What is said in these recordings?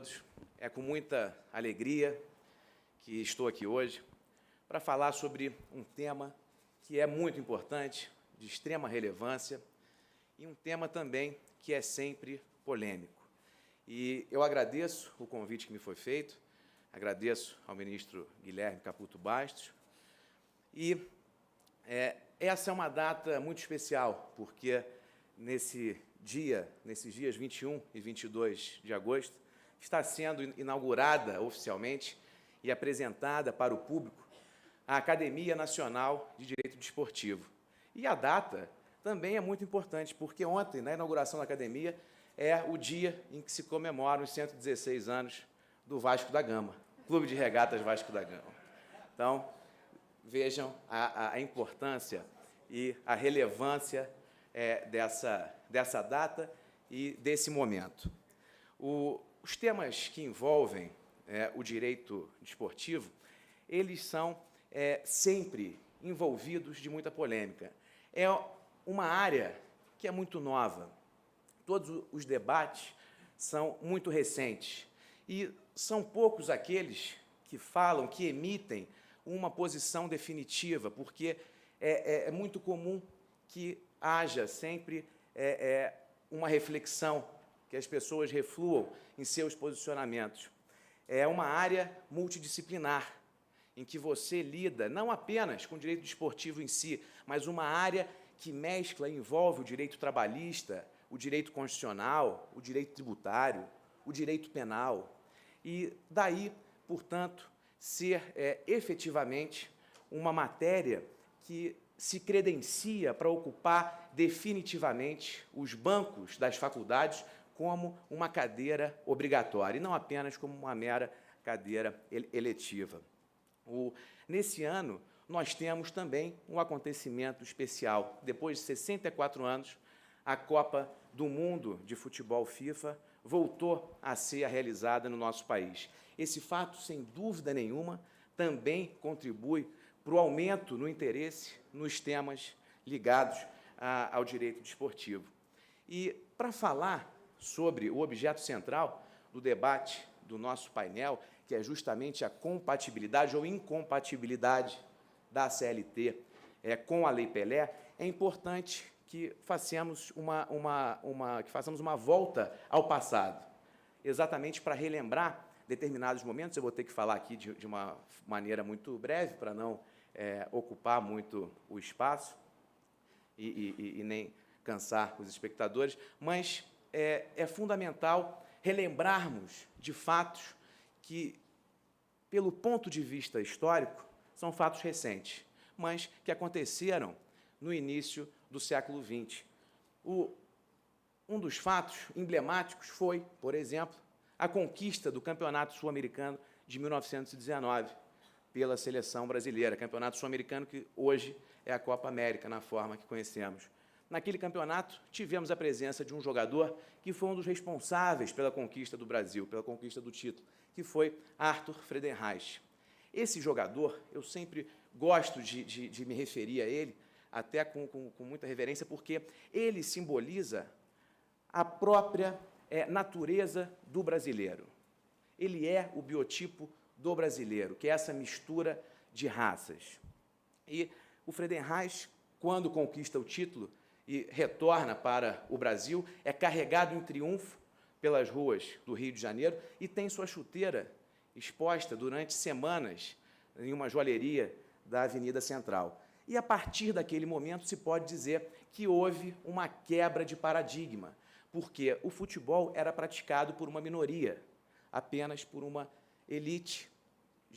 todos. É com muita alegria que estou aqui hoje para falar sobre um tema que é muito importante, de extrema relevância, e um tema também que é sempre polêmico. E eu agradeço o convite que me foi feito, agradeço ao ministro Guilherme Caputo Bastos, e essa é uma data muito especial, porque nesses dias 21 e 22 de agosto, está sendo inaugurada oficialmente e apresentada para o público a Academia Nacional de Direito Desportivo. E a data também é muito importante, porque ontem, na inauguração da Academia, é o dia em que se comemoram os 116 anos do Vasco da Gama, Clube de Regatas Vasco da Gama. Então, vejam a importância e a relevância dessa data e desse momento. Os temas que envolvem o direito desportivo, eles são sempre envolvidos de muita polêmica. É uma área que é muito nova. Todos os debates são muito recentes e são poucos aqueles que falam, que emitem uma posição definitiva, porque é muito comum que haja sempre uma reflexão, que as pessoas refluam em seus posicionamentos. É uma área multidisciplinar, em que você lida não apenas com o direito desportivo em si, mas uma área que mescla e envolve o direito trabalhista, o direito constitucional, o direito tributário, o direito penal. E daí, portanto, ser efetivamente uma matéria que se credencia para ocupar definitivamente os bancos das faculdades como uma cadeira obrigatória, e não apenas como uma mera cadeira eletiva. Nesse ano, nós temos também um acontecimento especial. Depois de 64 anos, a Copa do Mundo de Futebol FIFA voltou a ser realizada no nosso país. Esse fato, sem dúvida nenhuma, também contribui para o aumento no interesse nos temas ligados ao direito desportivo. E, para falar sobre o objeto central do debate do nosso painel, que é justamente a compatibilidade ou incompatibilidade da CLT com a Lei Pelé, é importante que façamos uma volta ao passado, exatamente para relembrar determinados momentos. Eu vou ter que falar aqui de uma maneira muito breve, para não ocupar muito o espaço e nem cansar os espectadores, mas é fundamental relembrarmos de fatos que, pelo ponto de vista histórico, são fatos recentes, mas que aconteceram no início do século XX. Um dos fatos emblemáticos foi, por exemplo, a conquista do Campeonato Sul-Americano de 1919 pela seleção brasileira, Campeonato Sul-Americano que hoje é a Copa América, na forma que conhecemos. Naquele campeonato, tivemos a presença de um jogador que foi um dos responsáveis pela conquista do Brasil, pela conquista do título, que foi Arthur Friedenreich. Esse jogador, eu sempre gosto de me referir a ele, até com muita reverência, porque ele simboliza a própria natureza do brasileiro. Ele é o biotipo do brasileiro, que é essa mistura de raças. E o Friedenreich, quando conquista o título e retorna para o Brasil, é carregado em triunfo pelas ruas do Rio de Janeiro e tem sua chuteira exposta durante semanas em uma joalheria da Avenida Central. E, a partir daquele momento, se pode dizer que houve uma quebra de paradigma, porque o futebol era praticado por uma minoria, apenas por uma elite,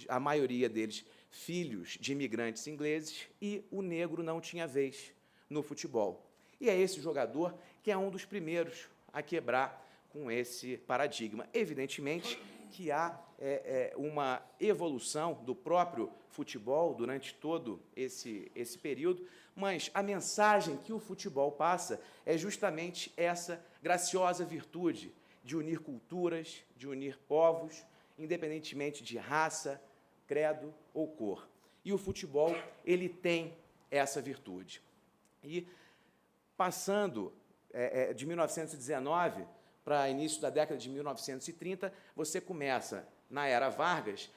a maioria deles filhos de imigrantes ingleses, e o negro não tinha vez no futebol. E é esse jogador que é um dos primeiros a quebrar com esse paradigma. Evidentemente que há uma evolução do próprio futebol durante todo esse período, mas a mensagem que o futebol passa é justamente essa graciosa virtude de unir culturas, de unir povos, independentemente de raça, credo ou cor. E o futebol, ele tem essa virtude. E, passando de 1919 para início da década de 1930, você começa, na era Vargas,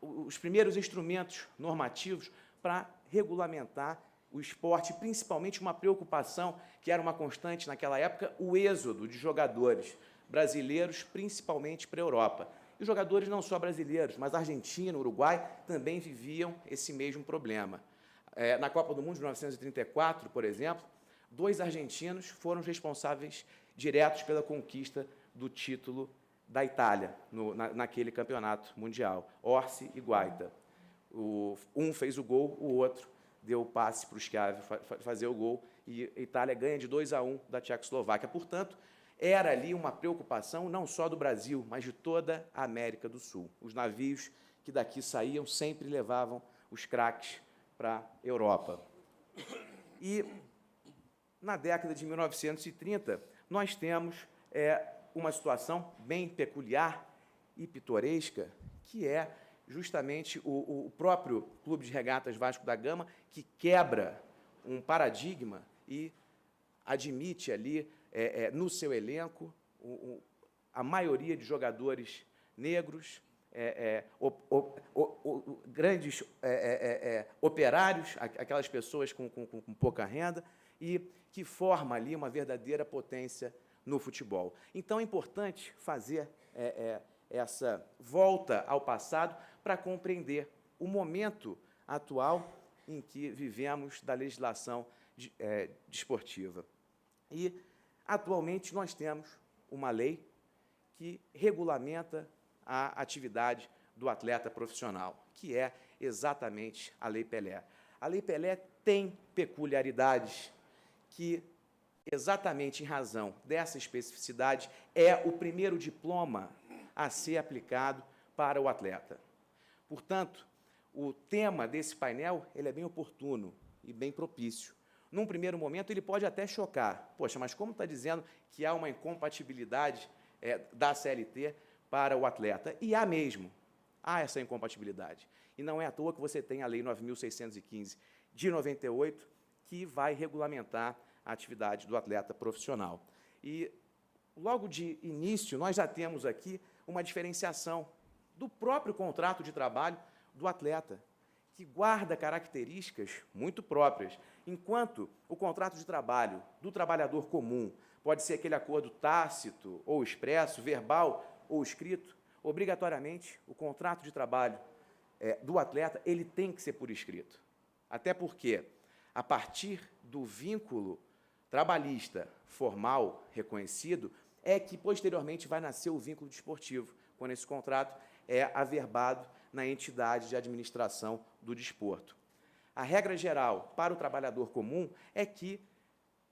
os primeiros instrumentos normativos para regulamentar o esporte, principalmente uma preocupação que era uma constante naquela época, o êxodo de jogadores brasileiros, principalmente para a Europa. E os jogadores não só brasileiros, mas Argentina, Uruguai, também viviam esse mesmo problema. Na Copa do Mundo de 1934, por exemplo, 2 argentinos foram responsáveis diretos pela conquista do título da Itália, naquele campeonato mundial, Orsi e Guaita. Um fez o gol, o outro deu o passe para o Schiavi fazer o gol, e a Itália ganha de 2-1 da Tchecoslováquia. Portanto, era ali uma preocupação não só do Brasil, mas de toda a América do Sul. Os navios que daqui saíam sempre levavam os craques para a Europa. E, na década de 1930, nós temos uma situação bem peculiar e pitoresca, que é justamente o próprio Clube de Regatas Vasco da Gama, que quebra um paradigma e admite ali, no seu elenco, a maioria de jogadores negros, grandes operários, aquelas pessoas com pouca renda, e que forma ali uma verdadeira potência no futebol. Então, é importante fazer essa volta ao passado para compreender o momento atual em que vivemos da legislação desportiva. E, atualmente, nós temos uma lei que regulamenta a atividade do atleta profissional, que é exatamente a Lei Pelé. A Lei Pelé tem peculiaridades que, exatamente em razão dessa especificidade, é o primeiro diploma a ser aplicado para o atleta. Portanto, o tema desse painel ele é bem oportuno e bem propício. Num primeiro momento, ele pode até chocar. Poxa, mas como está dizendo que há uma incompatibilidade da CLT para o atleta? E há mesmo, há essa incompatibilidade. E não é à toa que você tem a Lei 9.615 de 98, que vai regulamentar a atividade do atleta profissional. E, logo de início, nós já temos aqui uma diferenciação do próprio contrato de trabalho do atleta, que guarda características muito próprias, enquanto o contrato de trabalho do trabalhador comum pode ser aquele acordo tácito ou expresso, verbal ou escrito, obrigatoriamente o contrato de trabalho do atleta ele tem que ser por escrito. Até porque, a partir do vínculo trabalhista formal reconhecido, é que posteriormente vai nascer o vínculo desportivo, quando esse contrato é averbado na entidade de administração do desporto. A regra geral para o trabalhador comum é que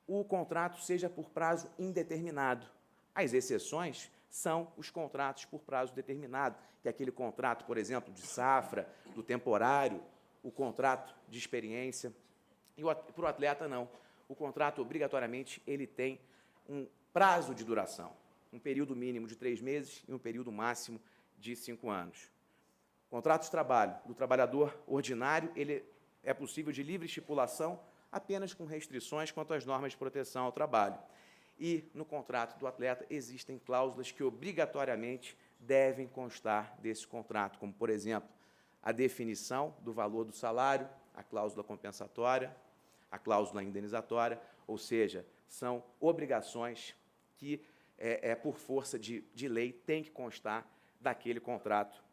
o contrato seja por prazo indeterminado. As exceções são os contratos por prazo determinado, que é aquele contrato, por exemplo, de safra, do temporário, o contrato de experiência. E para o atleta, não. O contrato, obrigatoriamente, ele tem um prazo de duração, um período mínimo de 3 meses e um período máximo de 5 anos. O contrato de trabalho do trabalhador ordinário, ele é possível de livre estipulação, apenas com restrições quanto às normas de proteção ao trabalho. E, no contrato do atleta, existem cláusulas que obrigatoriamente devem constar desse contrato, como, por exemplo, a definição do valor do salário, a cláusula compensatória, a cláusula indenizatória, ou seja, são obrigações que, por força de lei, tem que constar daquele contrato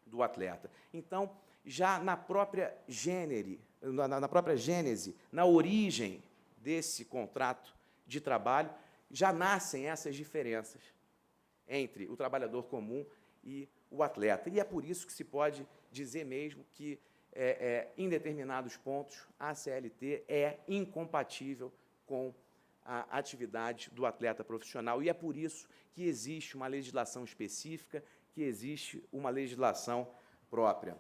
do atleta. Então, já na própria gênese, na origem desse contrato de trabalho, já nascem essas diferenças entre o trabalhador comum e o atleta. E é por isso que se pode dizer mesmo que, em determinados pontos, a CLT é incompatível com a atividade do atleta profissional. E é por isso que existe uma legislação específica, que existe uma legislação própria.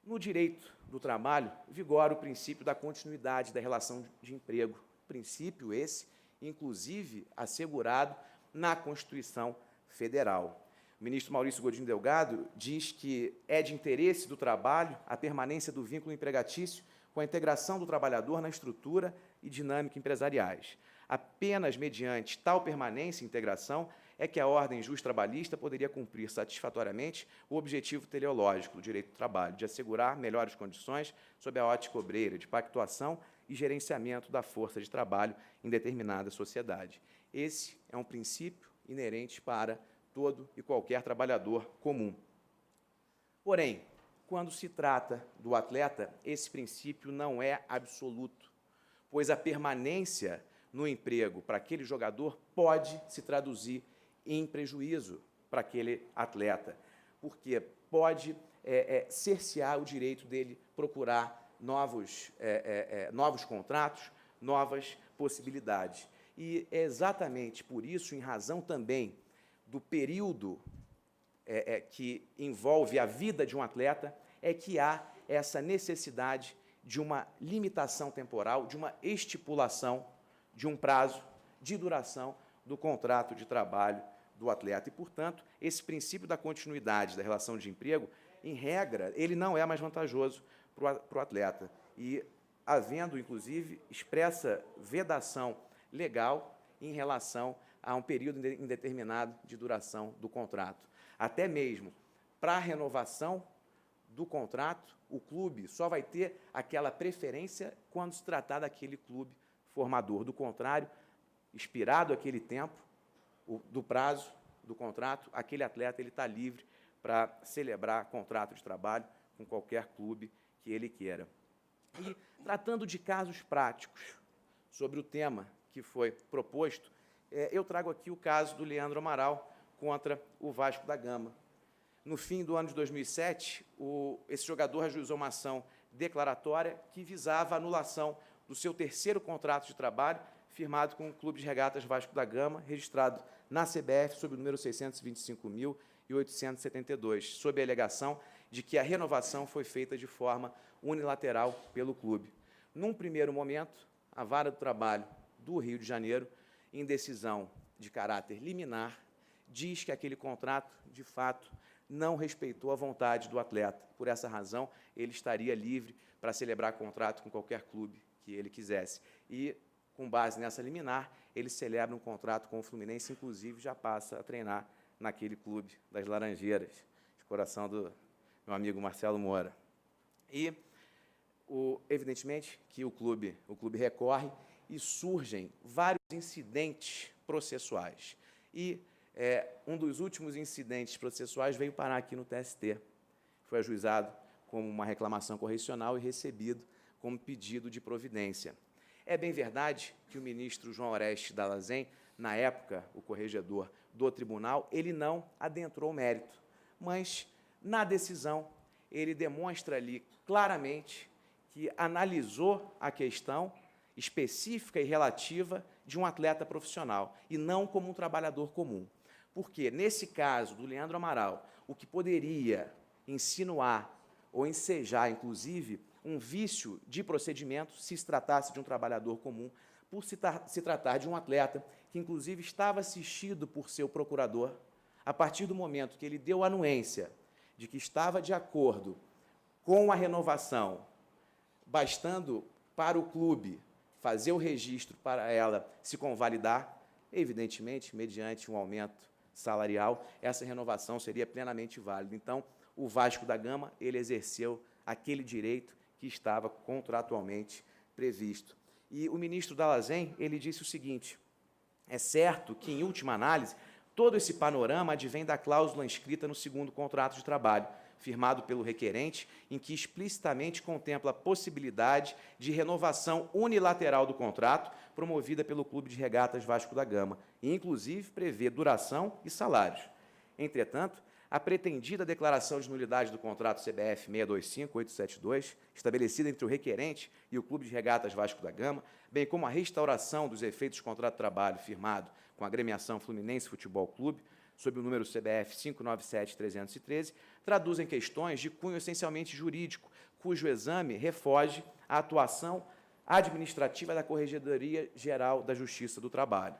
No direito do trabalho, vigora o princípio da continuidade da relação de emprego. Princípio esse, inclusive, assegurado na Constituição Federal. O ministro Maurício Godinho Delgado diz que é de interesse do trabalho a permanência do vínculo empregatício com a integração do trabalhador na estrutura e dinâmica empresariais. Apenas mediante tal permanência e integração é que a ordem justo-trabalhista poderia cumprir satisfatoriamente o objetivo teleológico do direito do trabalho, de assegurar melhores condições sob a ótica obreira, de pactuação e gerenciamento da força de trabalho em determinada sociedade. Esse é um princípio inerente para todo e qualquer trabalhador comum. Porém, quando se trata do atleta, esse princípio não é absoluto, pois a permanência no emprego para aquele jogador pode se traduzir em prejuízo para aquele atleta, porque pode cercear o direito dele procurar novos contratos, novas possibilidades. E é exatamente por isso, em razão também do período que envolve a vida de um atleta, é que há essa necessidade de uma limitação temporal, de uma estipulação de um prazo de duração do contrato de trabalho do atleta. E, portanto, esse princípio da continuidade da relação de emprego, em regra, ele não é mais vantajoso para o atleta. E, havendo, inclusive, expressa vedação legal em relação a um período indeterminado de duração do contrato. Até mesmo para a renovação do contrato, o clube só vai ter aquela preferência quando se tratar daquele clube formador. Do contrário, expirado aquele tempo do prazo do contrato, aquele atleta está livre para celebrar contrato de trabalho com qualquer clube que ele queira. E, tratando de casos práticos sobre o tema que foi proposto, eu trago aqui o caso do Leandro Amaral contra o Vasco da Gama. No fim do ano de 2007, esse jogador ajuizou uma ação declaratória que visava a anulação do seu terceiro contrato de trabalho, firmado com o Clube de Regatas Vasco da Gama, registrado na CBF sob o número 625.872, sob a alegação de que a renovação foi feita de forma unilateral pelo clube. Num primeiro momento, a Vara do Trabalho do Rio de Janeiro, em decisão de caráter liminar, diz que aquele contrato, de fato, não respeitou a vontade do atleta. Por essa razão, ele estaria livre para celebrar contrato com qualquer clube que ele quisesse. E, com base nessa liminar, ele celebra um contrato com o Fluminense, inclusive já passa a treinar naquele clube das Laranjeiras, de coração do meu amigo Marcelo Moura. E, evidentemente, que o clube recorre e surgem vários incidentes processuais. E um dos últimos incidentes processuais veio parar aqui no TST. Foi ajuizado como uma reclamação correcional e recebido como pedido de providência. É bem verdade que o ministro João Oreste Dallazen, na época, o corregedor do tribunal, ele não adentrou o mérito, mas, na decisão, ele demonstra ali claramente que analisou a questão específica e relativa de um atleta profissional, e não como um trabalhador comum. Porque, nesse caso do Leandro Amaral, o que poderia insinuar ou ensejar, inclusive, um vício de procedimento, se tratasse de um trabalhador comum, por se tratar de um atleta que, inclusive, estava assistido por seu procurador, a partir do momento que ele deu anuência de que estava de acordo com a renovação, bastando para o clube fazer o registro para ela se convalidar, evidentemente, mediante um aumento salarial, essa renovação seria plenamente válida. Então, o Vasco da Gama, ele exerceu aquele direito que estava contratualmente previsto. E o ministro Dallazen, ele disse o seguinte: é certo que, em última análise, todo esse panorama advém da cláusula inscrita no segundo contrato de trabalho, firmado pelo requerente, em que explicitamente contempla a possibilidade de renovação unilateral do contrato, promovida pelo Clube de Regatas Vasco da Gama, e, inclusive, prevê duração e salários. Entretanto, a pretendida declaração de nulidade do contrato CBF 625.872, estabelecida entre o requerente e o Clube de Regatas Vasco da Gama, bem como a restauração dos efeitos do contrato de trabalho firmado com a agremiação Fluminense Futebol Clube, sob o número CBF 597.313, traduzem questões de cunho essencialmente jurídico, cujo exame refoge a atuação administrativa da Corregedoria Geral da Justiça do Trabalho.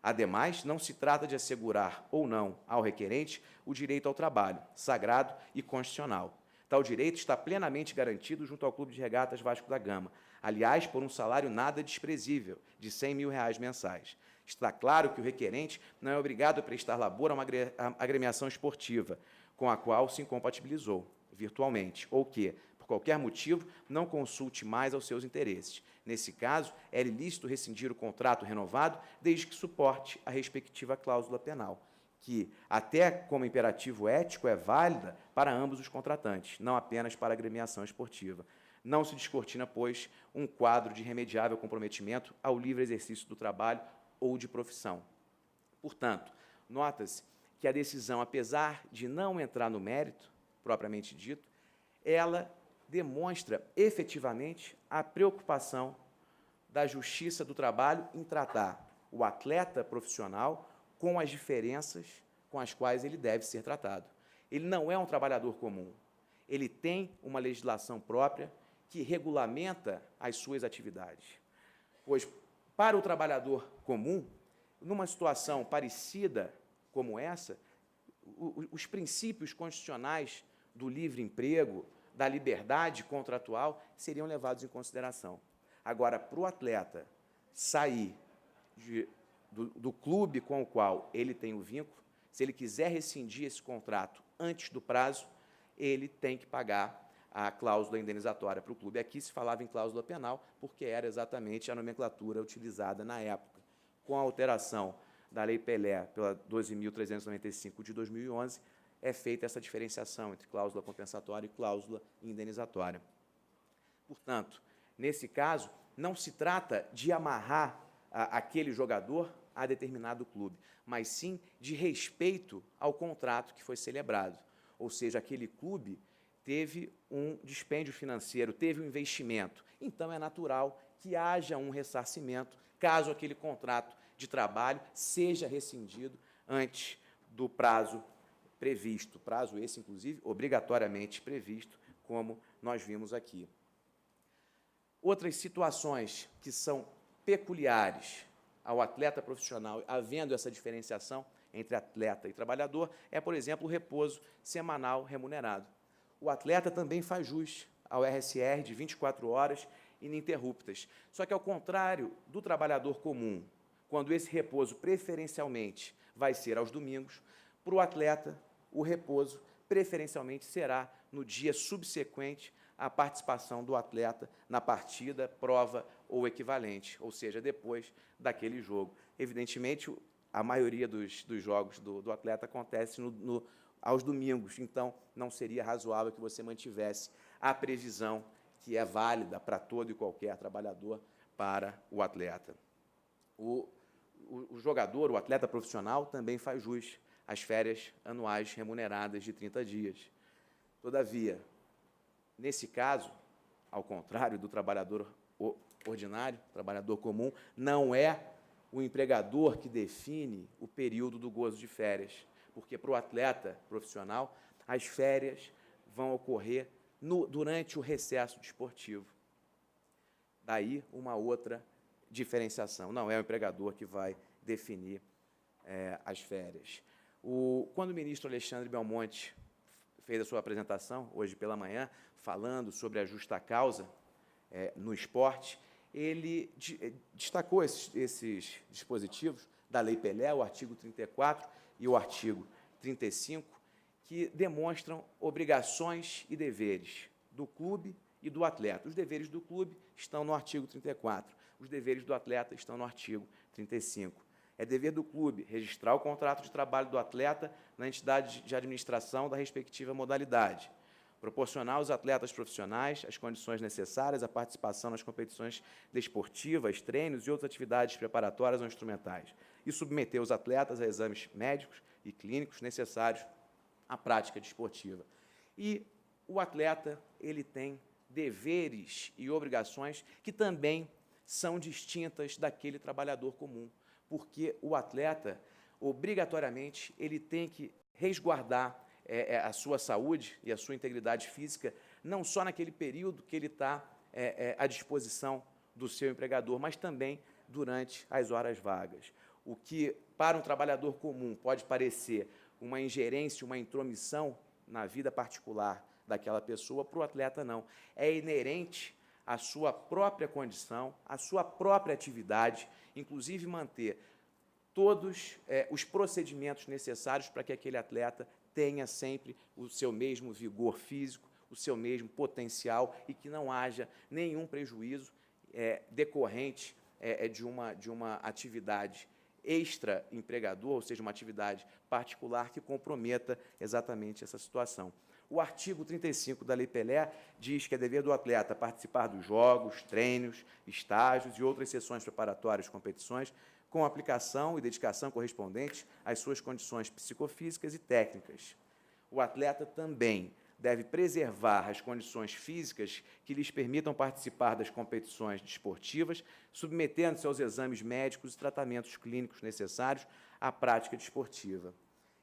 Ademais, não se trata de assegurar ou não ao requerente o direito ao trabalho, sagrado e constitucional. Tal direito está plenamente garantido junto ao Clube de Regatas Vasco da Gama, aliás, por um salário nada desprezível, de R$100 mil mensais. Está claro que o requerente não é obrigado a prestar labor a uma agremiação esportiva, com a qual se incompatibilizou virtualmente, ou que, por qualquer motivo, não consulte mais aos seus interesses. Nesse caso, é ilícito rescindir o contrato renovado, desde que suporte a respectiva cláusula penal, que, até como imperativo ético, é válida para ambos os contratantes, não apenas para a agremiação esportiva. Não se descortina, pois, um quadro de irremediável comprometimento ao livre exercício do trabalho ou de profissão. Portanto, nota-se que a decisão, apesar de não entrar no mérito, propriamente dito, ela demonstra efetivamente a preocupação da Justiça do Trabalho em tratar o atleta profissional com as diferenças com as quais ele deve ser tratado. Ele não é um trabalhador comum. Ele tem uma legislação própria que regulamenta as suas atividades. Pois, para o trabalhador comum, numa situação parecida como essa, os princípios constitucionais do livre emprego, da liberdade contratual, seriam levados em consideração. Agora, para o atleta sair do clube com o qual ele tem o vínculo, se ele quiser rescindir esse contrato antes do prazo, ele tem que pagar a cláusula indenizatória para o clube. Aqui se falava em cláusula penal, porque era exatamente a nomenclatura utilizada na época. Com a alteração da Lei Pelé, pela 12.395 de 2011, é feita essa diferenciação entre cláusula compensatória e cláusula indenizatória. Portanto, nesse caso, não se trata de amarrar aquele jogador a determinado clube, mas sim de respeito ao contrato que foi celebrado. Ou seja, aquele clube teve um dispêndio financeiro, teve um investimento. Então, é natural que haja um ressarcimento, caso aquele contrato de trabalho seja rescindido antes do prazo previsto. Prazo esse, inclusive, obrigatoriamente previsto, como nós vimos aqui. Outras situações que são peculiares ao atleta profissional, havendo essa diferenciação entre atleta e trabalhador, é, por exemplo, o repouso semanal remunerado. O atleta também faz jus ao RSR de 24 horas ininterruptas. Só que, ao contrário do trabalhador comum, quando esse repouso preferencialmente vai ser aos domingos, para o atleta, o repouso preferencialmente será no dia subsequente à participação do atleta na partida, prova ou equivalente, ou seja, depois daquele jogo. Evidentemente, a maioria dos jogos do atleta acontece aos domingos, então não seria razoável que você mantivesse a previsão que é válida para todo e qualquer trabalhador para o atleta. O jogador, o atleta profissional, também faz jus às férias anuais remuneradas de 30 dias. Todavia, nesse caso, ao contrário do trabalhador ordinário, trabalhador comum, não é o empregador que define o período do gozo de férias, porque para o atleta profissional, as férias vão ocorrer durante o recesso desportivo. Daí uma outra diferenciação. Não é o empregador que vai definir as férias. Quando o ministro Alexandre Belmonte fez a sua apresentação, hoje pela manhã, falando sobre a justa causa no esporte, ele destacou esses dispositivos da Lei Pelé, o artigo 34 e o artigo 35, que demonstram obrigações e deveres do clube e do atleta. Os deveres do clube estão no artigo 34, os deveres do atleta estão no artigo 35. É dever do clube registrar o contrato de trabalho do atleta na entidade de administração da respectiva modalidade, proporcionar aos atletas profissionais as condições necessárias à participação nas competições desportivas, treinos e outras atividades preparatórias ou instrumentais, e submeter os atletas a exames médicos e clínicos necessários à prática desportiva. E o atleta, ele tem deveres e obrigações que também são distintas daquele trabalhador comum, porque o atleta, obrigatoriamente, ele tem que resguardar a sua saúde e a sua integridade física, não só naquele período que ele está à disposição do seu empregador, mas também durante as horas vagas. O que, para um trabalhador comum, pode parecer uma ingerência, uma intromissão na vida particular daquela pessoa, para o atleta não. É inerente a sua própria condição, a sua própria atividade, inclusive manter todos os procedimentos necessários para que aquele atleta tenha sempre o seu mesmo vigor físico, o seu mesmo potencial e que não haja nenhum prejuízo decorrente de uma atividade extra-empregador, ou seja, uma atividade particular que comprometa exatamente essa situação. O artigo 35 da Lei Pelé diz que é dever do atleta participar dos jogos, treinos, estágios e outras sessões preparatórias de competições com aplicação e dedicação correspondentes às suas condições psicofísicas e técnicas. O atleta também deve preservar as condições físicas que lhes permitam participar das competições desportivas, submetendo-se aos exames médicos e tratamentos clínicos necessários à prática desportiva.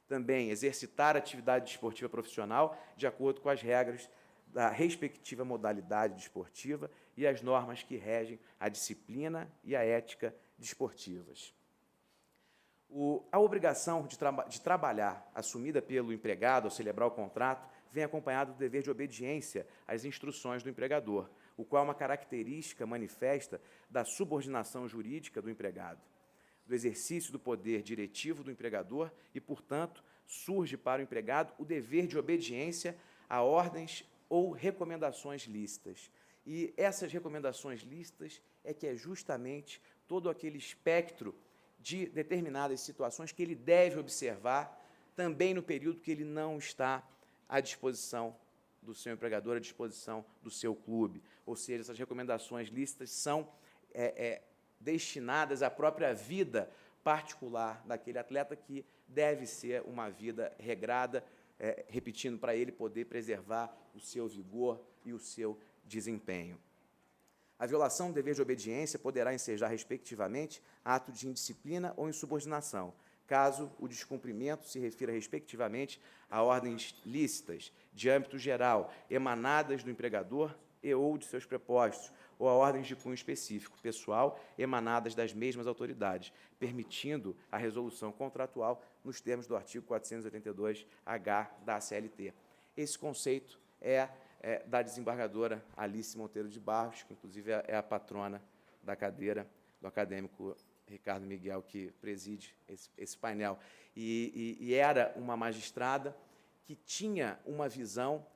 Também exercitar a atividade desportiva profissional de acordo com as regras da respectiva modalidade desportiva e as normas que regem a disciplina e a ética desportivas. A obrigação de trabalhar, assumida pelo empregado ao celebrar o contrato, vem acompanhado do dever de obediência às instruções do empregador, o qual é uma característica manifesta da subordinação jurídica do empregado, do exercício do poder diretivo do empregador e, portanto, surge para o empregado o dever de obediência a ordens ou recomendações lícitas. E essas recomendações lícitas é que é justamente todo aquele espectro de determinadas situações que ele deve observar também no período que ele não está à disposição do seu empregador, à disposição do seu clube. Ou seja, essas recomendações lícitas são destinadas à própria vida particular daquele atleta, que deve ser uma vida regrada, repetindo, para ele poder preservar o seu vigor e o seu desempenho. A violação do dever de obediência poderá ensejar, respectivamente, ato de indisciplina ou insubordinação, caso o descumprimento se refira, respectivamente, a ordens lícitas, de âmbito geral, emanadas do empregador e ou de seus prepostos, ou a ordens de cunho específico, pessoal, emanadas das mesmas autoridades, permitindo a resolução contratual nos termos do artigo 482-H da CLT. Esse conceito é da desembargadora Alice Monteiro de Barros, que, inclusive, é a patrona da cadeira do acadêmico Ricardo Miguel, que preside esse painel. E era uma magistrada que tinha uma visão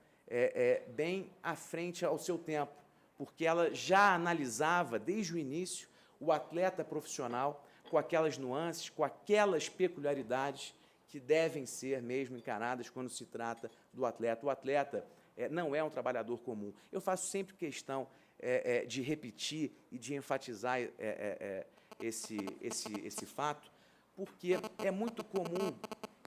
bem à frente ao seu tempo, porque ela já analisava, desde o início, o atleta profissional com aquelas nuances, com aquelas peculiaridades que devem ser mesmo encaradas quando se trata do atleta. O atleta não é um trabalhador comum. Eu faço sempre questão de repetir e de enfatizar esse fato, porque é muito comum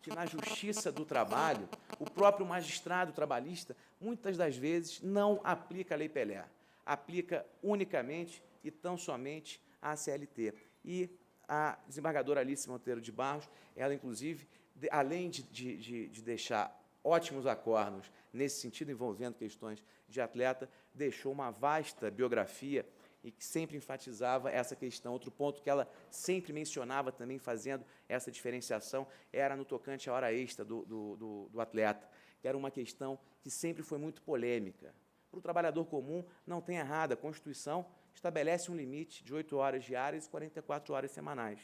que, na Justiça do Trabalho, o próprio magistrado trabalhista, muitas das vezes, não aplica a Lei Pelé, aplica unicamente e tão somente a CLT. E a desembargadora Alice Monteiro de Barros, ela, inclusive, além de deixar ótimos acordos nesse sentido, envolvendo questões de atleta, deixou uma vasta biografia e que sempre enfatizava essa questão. Outro ponto que ela sempre mencionava também, fazendo essa diferenciação, era no tocante à hora extra do atleta, que era uma questão que sempre foi muito polêmica. Para o trabalhador comum, não tem errado, a Constituição estabelece um limite de 8 horas diárias e 44 horas semanais.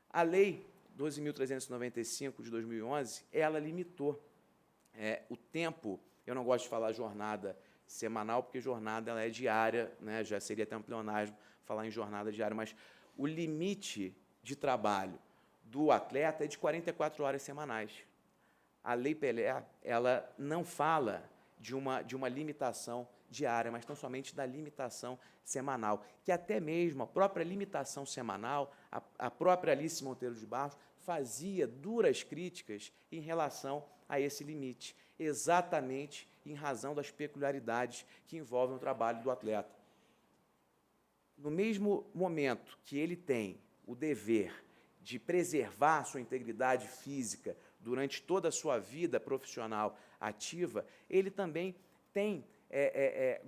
A Lei 12.395, de 2011, ela limitou o tempo. Eu não gosto de falar jornada semanal, porque jornada ela é diária, né? Já seria até um pleonasmo falar em jornada diária, mas o limite de trabalho do atleta é de 44 horas semanais. A Lei Pelé, ela não fala de uma limitação diária, mas tão somente da limitação semanal, que até mesmo a própria limitação semanal, a própria Alice Monteiro de Barros fazia duras críticas em relação a esse limite, exatamente em razão das peculiaridades que envolvem o trabalho do atleta. No mesmo momento que ele tem o dever de preservar a sua integridade física durante toda a sua vida profissional ativa, ele também tem,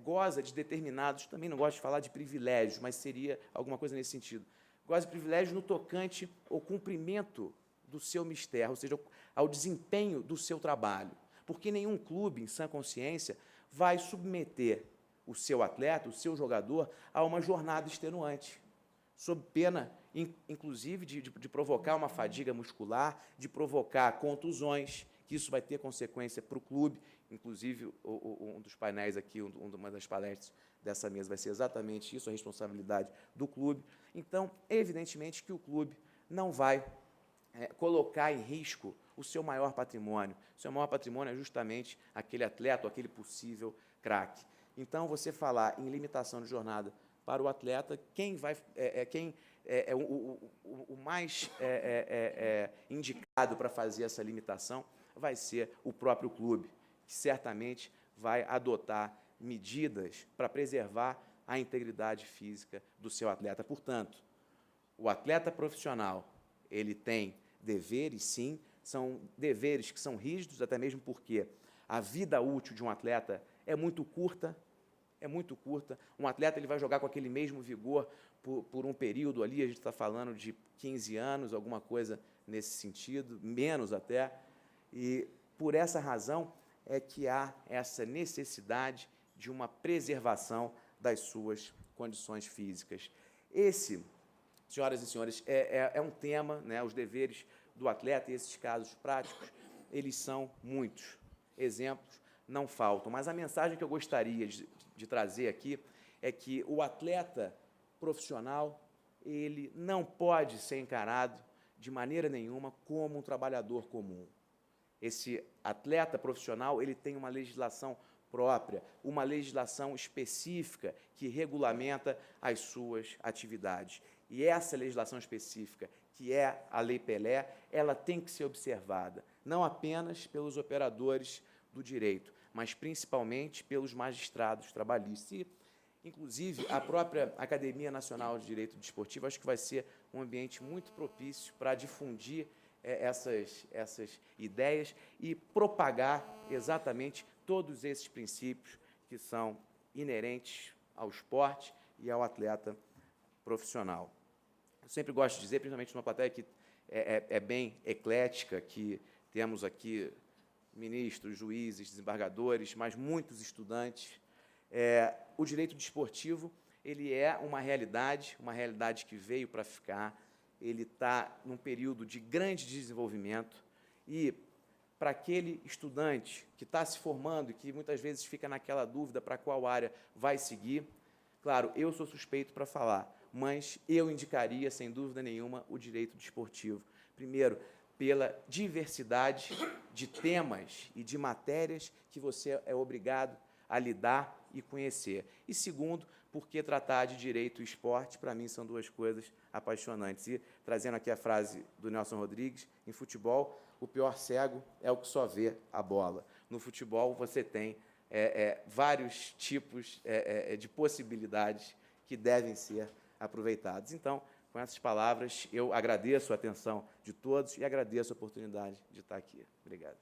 goza de determinados, também não gosto de falar de privilégios, mas seria alguma coisa nesse sentido, goza de privilégios no tocante ao cumprimento do seu mistério, ou seja, ao desempenho do seu trabalho, porque nenhum clube, em sã consciência, vai submeter o seu atleta, o seu jogador, a uma jornada extenuante, sob pena, inclusive, de provocar uma fadiga muscular, de provocar contusões, que isso vai ter consequência para o clube. Inclusive, um dos painéis aqui, uma das palestras dessa mesa vai ser exatamente isso, a responsabilidade do clube. Então, evidentemente que o clube não vai colocar em risco o seu maior patrimônio. O seu maior patrimônio é justamente aquele atleta, ou aquele possível craque. Então, você falar em limitação de jornada para o atleta, o mais indicado para fazer essa limitação vai ser o próprio clube, que certamente vai adotar medidas para preservar a integridade física do seu atleta. Portanto, o atleta profissional, ele tem deveres, sim, são deveres que são rígidos, até mesmo porque a vida útil de um atleta é muito curta, Um atleta ele vai jogar com aquele mesmo vigor por um período ali, a gente está falando de 15 anos, alguma coisa nesse sentido, menos até, e por essa razão é que há essa necessidade de uma preservação das suas condições físicas. Esse, senhoras e senhores, é um tema, né, os deveres do atleta, e esses casos práticos, eles são muitos, exemplos não faltam, mas a mensagem que eu gostaria de trazer aqui é que o atleta profissional, ele não pode ser encarado de maneira nenhuma como um trabalhador comum. Esse atleta profissional, ele tem uma legislação própria, uma legislação específica que regulamenta as suas atividades. E essa legislação específica, que é a Lei Pelé, ela tem que ser observada, não apenas pelos operadores do direito, mas principalmente pelos magistrados trabalhistas. E, inclusive, a própria Academia Nacional de Direito Desportivo, acho que vai ser um ambiente muito propício para difundir essas ideias e propagar exatamente todos esses princípios que são inerentes ao esporte e ao atleta profissional. Eu sempre gosto de dizer, principalmente numa plateia que é bem eclética, que temos aqui ministros, juízes, desembargadores, mas muitos estudantes. O direito desportivo, ele é uma realidade que veio para ficar, ele está num período de grande desenvolvimento e, para aquele estudante que está se formando e que muitas vezes fica naquela dúvida para qual área vai seguir, claro, eu sou suspeito para falar, mas eu indicaria, sem dúvida nenhuma, o direito desportivo. Primeiro, pela diversidade de temas e de matérias que você é obrigado a lidar e conhecer. E, segundo, porque tratar de direito e esporte, para mim, são duas coisas apaixonantes. E, trazendo aqui a frase do Nelson Rodrigues, em futebol, o pior cego é o que só vê a bola. No futebol, você tem vários tipos de possibilidades que devem ser aproveitados. Então, com essas palavras, eu agradeço a atenção de todos e agradeço a oportunidade de estar aqui. Obrigado.